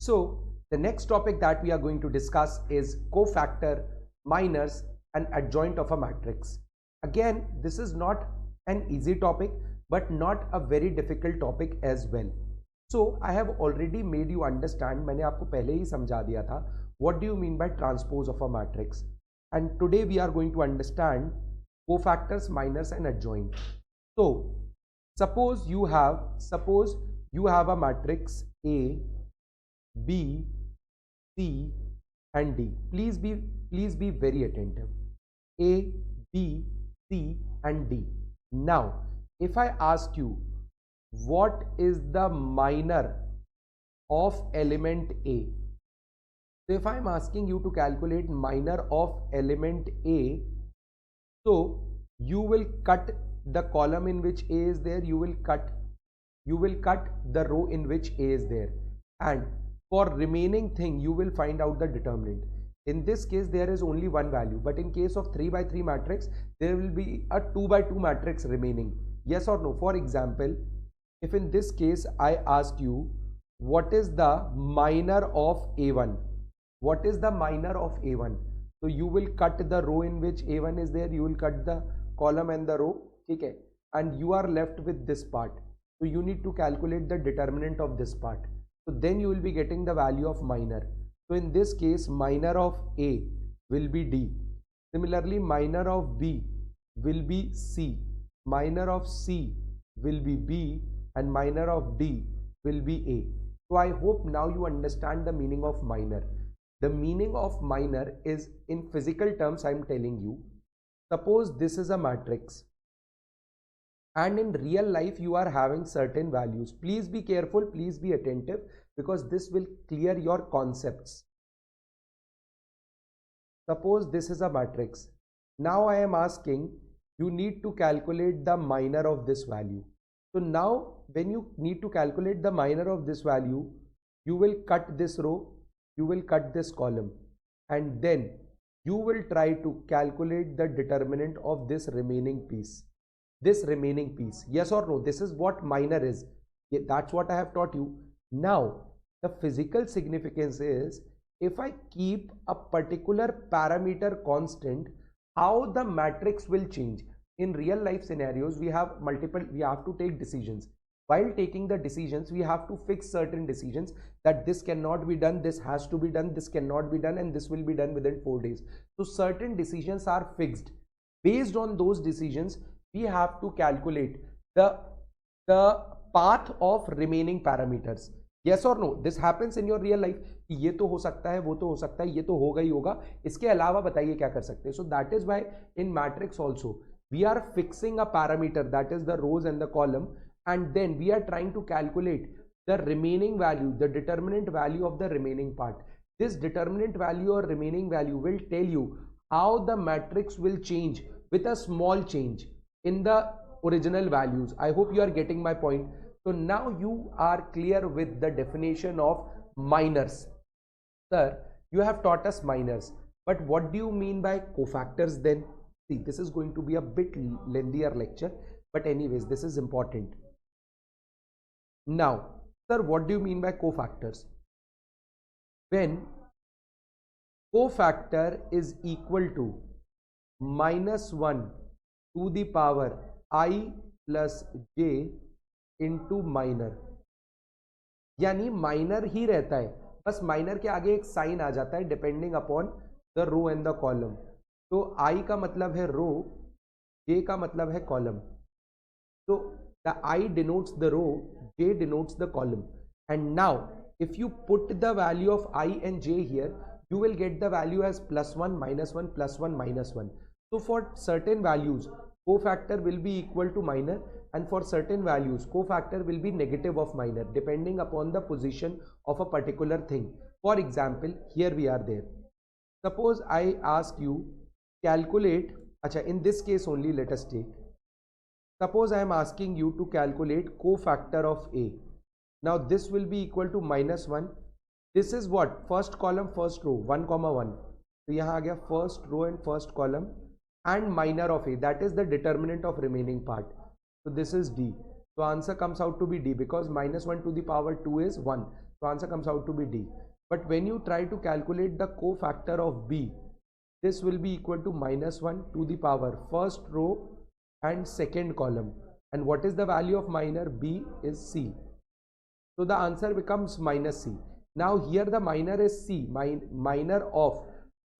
So the next topic that we are going to discuss is cofactor, minors and adjoint of a matrix. Again, this is not an easy topic but not a very difficult topic as well. So I have already made you understand, मैंने आपको पहले ही समझा दिया था what do you mean by transpose of a matrix, and today we are going to understand cofactors, minors and adjoint. So suppose you have a matrix A, B, C and D. Please be very attentive. A, B, C and D. Now if I ask you what is the minor of element A, so if I am asking you to calculate minor of element A, so you will cut the column in which A is there, you will cut the row in which A is there, and for remaining thing you will find out the determinant. In this case there is only one value, but in case of 3 by 3 matrix there will be a 2 by 2 matrix remaining. Yes or no? For example, if in this case I asked you what is the minor of A1, what is the minor of A1, so you will cut the row in which A1 is there, you will cut the column and the row, okay, and you are left with this part. So you need to calculate the determinant of this part. So then you will be getting the value of minor. So in this case minor of A will be D. Similarly minor of B will be C, minor of C will be B, and minor of D will be A. So I hope now you understand the meaning of minor. The meaning of minor is, in physical terms I am telling you, suppose this is a matrix and in real life you are having certain values. Please be careful, please be attentive, because this will clear your concepts. Suppose this is a matrix. Now I am asking you need to calculate the minor of this value. So now when you need to calculate the minor of this value, you will cut this row, you will cut this column, and then you will try to calculate the determinant of this remaining piece. Yes or no? This is what minor is. That's what I have taught you. Now the physical significance is, if I keep a particular parameter constant, how the matrix will change. In real life scenarios we have to take decisions. While taking the decisions we have to fix certain decisions, that this cannot be done, this has to be done, this cannot be done, and this will be done within 4 days. So certain decisions are fixed. Based on those decisions we have to calculate the path of remaining parameters. Yes or no? This happens in your real life. ये तो हो सकता है, वो तो हो सकता है, ये तो होगा ही होगा, इसके अलावा बताइए क्या कर सकते हैं. So that is why in matrix also we are fixing a parameter, that is the rows and the column, and then we are trying to calculate the remaining value, the determinant value of the remaining part. This determinant value or remaining value will tell you how the matrix will change with a small change in the original values. I hope you are getting my point. So now you are clear with the definition of minors. Sir, you have taught us minors, but what do you mean by cofactors then? See, this is going to be a bit lengthier lecture, but anyways, this is important. Now, sir, what do you mean by cofactors? When cofactor is equal to -1 to the power I plus j into minor, यानी minor ही रहता है, बस minor के आगे एक sign आ जाता है depending upon the row and the column. तो I का मतलब है रो, J का मतलब है column. So the I denotes the row, J denotes the column. And now if you put the value of I and J here, you will get the value as +1, -1, +1, -1. So for certain values cofactor will be equal to minor, and for certain values cofactor will be negative of minor, depending upon the position of a particular thing. For example, here we are there. Suppose I ask you calculate, in this case only let us take, suppose I am asking you to calculate cofactor of A. Now this will be equal to -1. This is what? First column, first row, 1, 1. तो यहाँ आ गया first row and first column, and minor of A, that is the determinant of remaining part. So this is D. So answer comes out to be D, because -1 to the power 2 is 1. So answer comes out to be D. But when you try to calculate the cofactor of B, this will be equal to -1 to the power first row and second column. And what is the value of minor? B is C. So the answer becomes -C. Now here the minor is C, minor of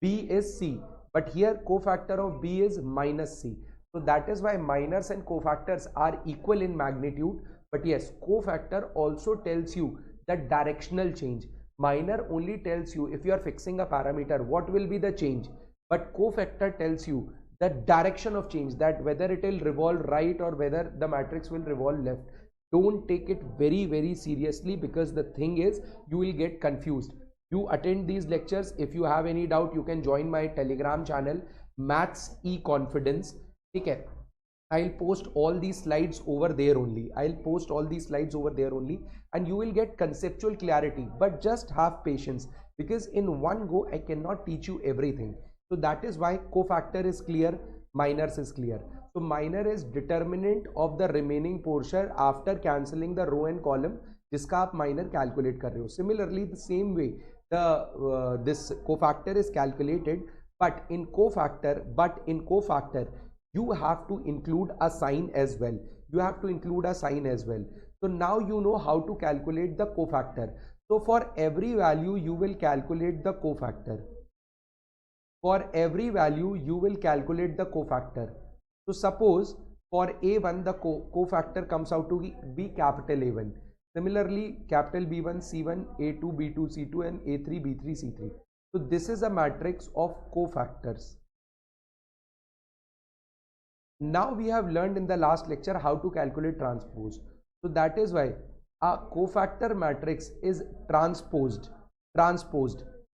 B is C, but here cofactor of B is -C. So that is why minors and cofactors are equal in magnitude. But yes, cofactor also tells you the directional change. Minor only tells you if you are fixing a parameter, what will be the change. But cofactor tells you the direction of change, that whether it will revolve right or whether the matrix will revolve left. Don't take it very seriously, because the thing is you will get confused. You attend these lectures. If you have any doubt, you can join my Telegram channel, Maths E Confidence. Okay, I'll post all these slides over there only. And you will get conceptual clarity. But just have patience, because in one go I cannot teach you everything. So that is why cofactor is clear, minors is clear. So minor is determinant of the remaining portion after cancelling the row and column जिसका आप minor calculate कर रहे हो. Similarly, the same way this cofactor is calculated, but in cofactor you have to include a sign as well. So now you know how to calculate the cofactor. So for every value you will calculate the cofactor. So suppose for A1 the cofactor comes out to be capital A1. Similarly, capital B1, C1, A2, B2, C2 and A3, B3, C3. So this is a matrix of cofactors. Now we have learned in the last lecture how to calculate transpose. So that is why a cofactor matrix is transposed.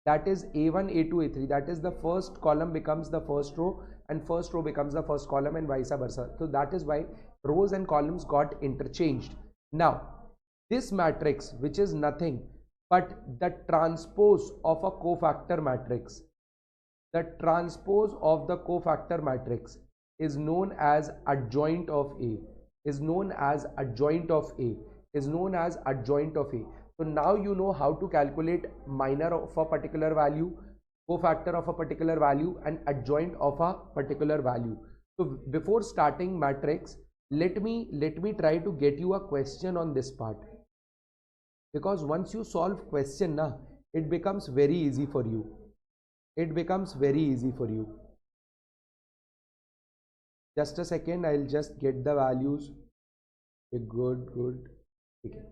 That is A1, A2, A3. That is the first column becomes the first row and first row becomes the first column and vice versa. So that is why rows and columns got interchanged. Now this matrix, which is nothing but the transpose of a cofactor matrix, is known as adjoint of A. So now you know how to calculate minor of a particular value, cofactor of a particular value and adjoint of a particular value. So before starting matrix, let me try to get you a question on this part, because once you solve question it becomes very easy for you. Just a second, I'll just get the values. Okay, good. Okay.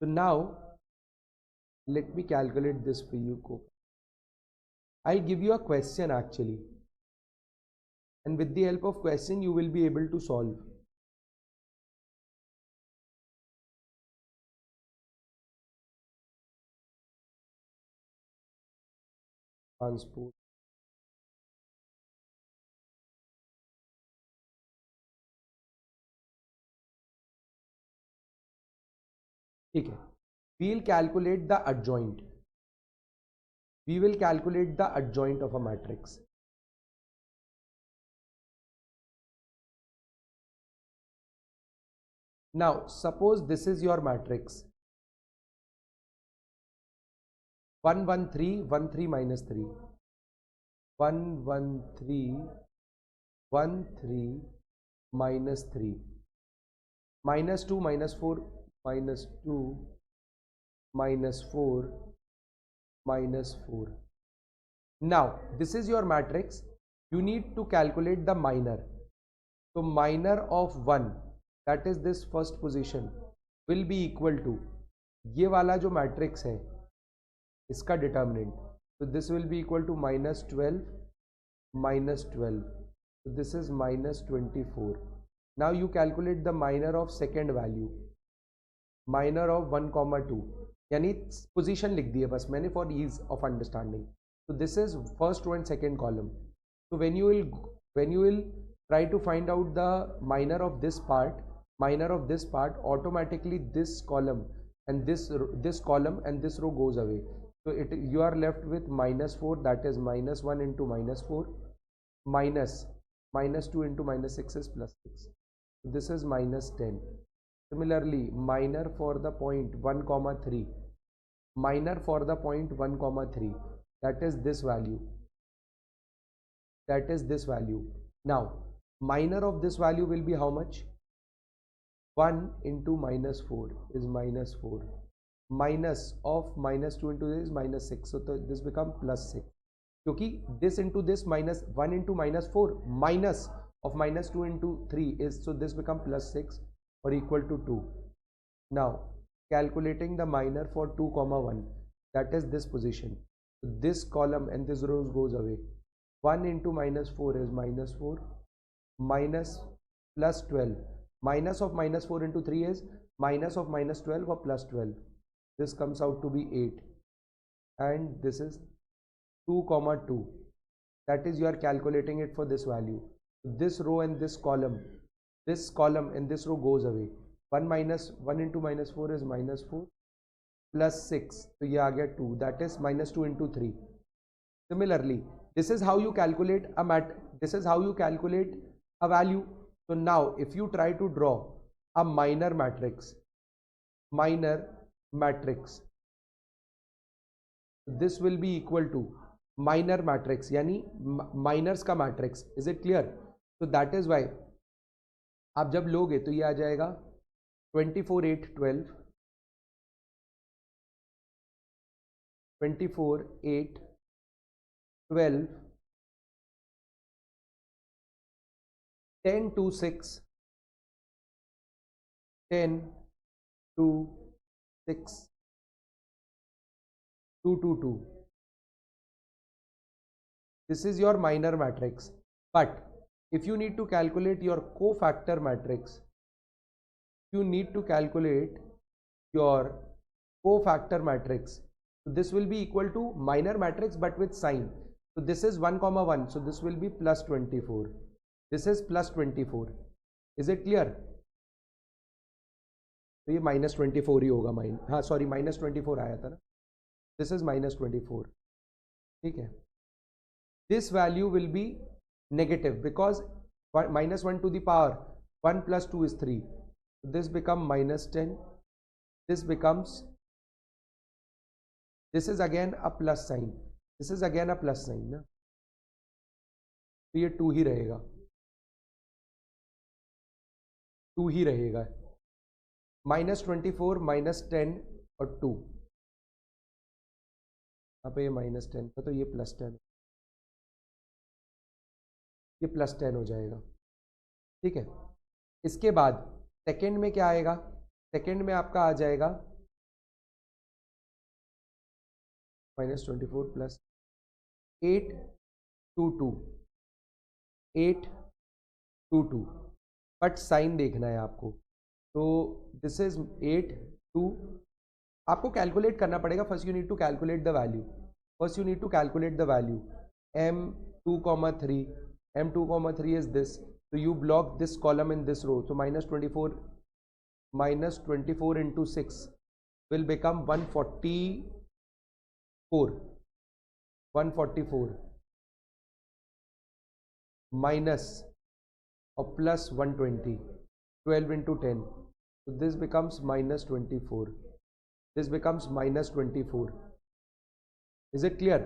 So now let me calculate this for you. I'll give you a question actually, and with the help of question you will be able to solve. Transpose. Okay. We will calculate the adjoint. Of a matrix. Now suppose this is your matrix 1 1 3 1 3 minus 3 1 1 3 1 3 minus 3 minus 2 minus 4 minus 2 minus 4 minus 4. Now this is your matrix. You need to calculate the minor. So minor of 1, that is this first position, will be equal to ये वाला जो matrix है इसका determinant. So this will be equal to minus 12 minus 12. So this is minus 24. Now you calculate the minor of second value, minor of 1 comma 2. यानी position लिख दी है बस मैंने for ease of understanding. So this is first row and second column. So when you will try to find out the minor of this part, automatically this column and this column and this row goes away. So you are left with minus 4, that is minus 1 into minus 4 minus 2 into minus 6 is plus 6. So this is minus 10. Similarly, minor for the point 1 comma 3, minor for the point 1 comma 3, that is this value, that is this value. Now minor of this value will be how much? 1 into minus 4 is minus 4, minus of minus 2 into this is minus 6, so this become plus 6, क्योंकि this into this minus 1 into minus 4 minus of minus 2 into 3 is, so this become plus 6 or equal to 2. Now calculating the minor for 2 comma 1, that is this position, so this column and this row goes away. 1 into minus 4 is minus 4, minus plus 12, minus of minus 4 into 3 is minus of minus 12 or plus 12, this comes out to be 8, and this is 2 comma 2, that is you are calculating it for this value. This row and this column and this row goes away. 1 into minus 4 is minus 4 plus 6, so ये आ गया 2, that is minus 2 into 3. Similarly, this is how you calculate a value. So now if you try to draw a minor matrix, this will be equal to minor matrix, यानी minors का matrix. Is it clear? So that is why आप जब लोगे तो ये आ जाएगा 24 8 12, 24 8 12, 10 2 6, 10 2 6, 2 2 2. This is your minor matrix. But if you need to calculate your cofactor matrix, so this will be equal to minor matrix but with sign. So this is 1 comma 1, so this will be plus 24, this is plus 24. Is it clear? तो ये minus 24 ही होगा, हाँ sorry minus 24 आया था ना, this is minus 24. ठीक है, this value will be negative because minus 1 to the power 1 plus 2 is 3, this become minus 10, this becomes, this is again a plus sign, this is again a plus sign ना, तो ये 2 ही रहेगा, 2 ही रहेगा. minus 24 minus 10 और 2, यहाँ पे ये minus 10 था तो ये plus 10, ये प्लस 10 हो जाएगा. ठीक है, इसके बाद सेकेंड में क्या आएगा? सेकेंड में आपका आ जाएगा -24 प्लस 8 2 2, 8 2 2, बट साइन देखना है आपको. तो दिस इज 8 2, आपको कैलकुलेट करना पड़ेगा. First you need to calculate the value, m2,3, m2,3 is this, so you block this column in this row, so -24 into 6 will become 144 minus or plus 120, 12 into 10, so this becomes -24, this becomes -24. Is it clear?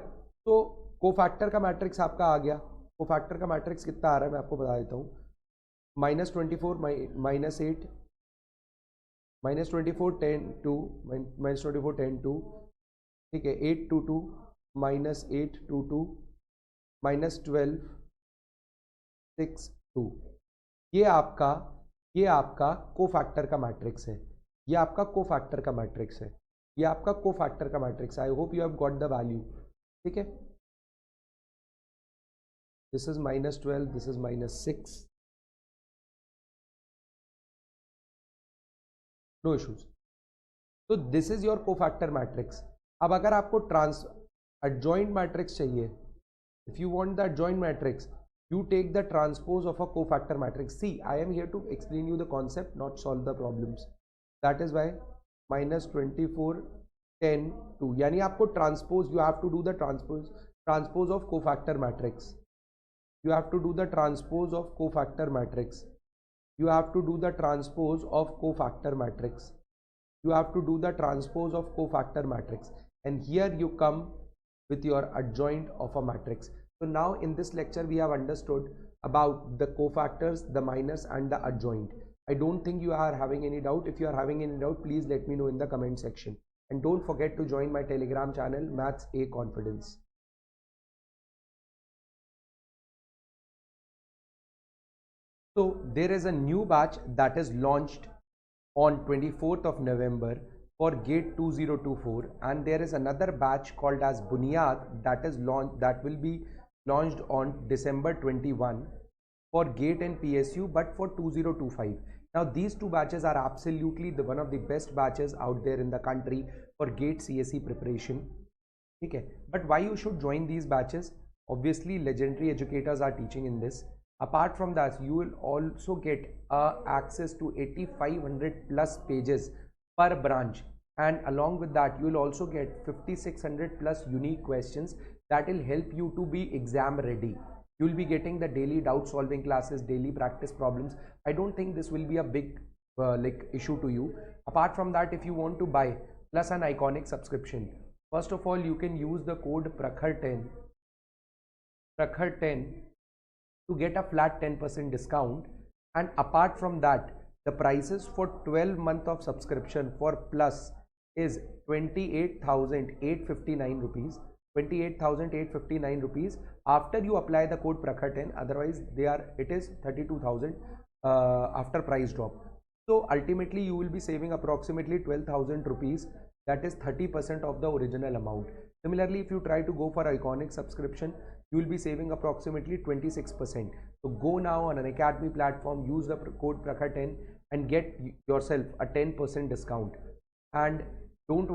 तो cofactor का matrix आपका आ गया. Cofactor का matrix कितना आ रहा है मैं आपको बता देता हूँ. -24 -8, -24 10 2, -24 10 2, ठीक है, 8 2 2, -8 2 2, -12 6 2. ये आपका कोफैक्टर का मैट्रिक्स है, ये आपका कोफैक्टर का मैट्रिक्स है, ये आपका कोफैक्टर का matrix. I hope you have got the value. ठीक है, this is -12, this is -6, no issues. तो this is your cofactor matrix. अब अगर आपको adjoint matrix चाहिए, if you want the adjoint matrix, you take the transpose of a cofactor matrix. See, I am here to explain you the concept, not solve the problems. That is why -24 10 2, यानी आपको transpose, you have to do the transpose of cofactor matrix. You have to do the transpose of cofactor matrix. you have to do the transpose of cofactor matrix. You have to do the transpose of cofactor matrix, and here you come with your adjoint of a matrix. So now in this lecture we have understood about the cofactors, the minors and the adjoint. I don't think you are having any doubt. If you are having any doubt, please let me know in the comment section, and don't forget to join my Telegram channel Maths A Confidence. So there is a new batch that is launched on 24th of November for GATE 2024, and there is another batch called as Bunyad that will be launched on December 21 for GATE and PSU, but for 2025. Now these two batches are absolutely one of the best batches out there in the country for GATE CSE preparation. Okay, but why you should join these batches? Obviously legendary educators are teaching in this. Apart from that, you will also get access to 8500 plus pages per branch, and along with that you will also get 5600 plus unique questions that will help you to be exam ready. You will be getting the daily doubt solving classes, daily practice problems. I don't think this will be a big issue to you. Apart from that, if you want to buy plus an iconic subscription, first of all you can use the code Prakhar10 to get a flat 10% discount. And apart from that, the prices for 12 month of subscription for plus is 28,859 rupees. 28,859 rupees after you apply the code Prakhar10. Otherwise it is 32,000 after price drop. So ultimately you will be saving approximately 12,000 rupees, that is 30% of the original amount. Similarly, if you try to go for iconic subscription, you will be saving approximately 26%. So go now on an Academy platform, use the code Prakhar10 and get yourself a 10% discount. And don't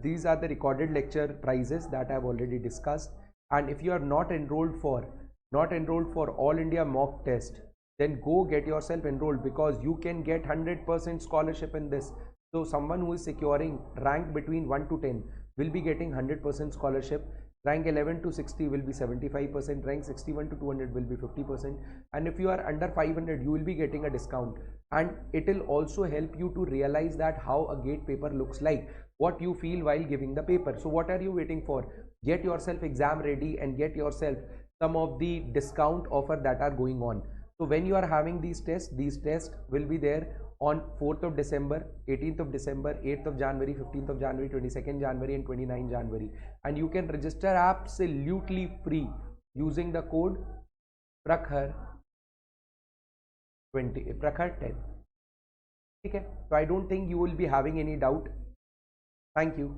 these are the recorded lecture prices that I have already discussed. And if you are not enrolled for All India mock test, then go get yourself enrolled, because you can get 100% scholarship in this. So someone who is securing rank between 1 to 10 will be getting 100% scholarship. Rank 11 to 60 will be 75%, rank 61 to 200 will be 50%, and if you are under 500 you will be getting a discount. And it will also help you to realize that how a GATE paper looks like, what you feel while giving the paper. So what are you waiting for? Get yourself exam ready and get yourself some of the discount offer that are going on. So when you are having these tests will be there on 4th of December, 18th of December, 8th of January, 15th of January, 22nd January and 29th January. And you can register absolutely free using the code Prakhar10. Okay, so I don't think you will be having any doubt. Thank you.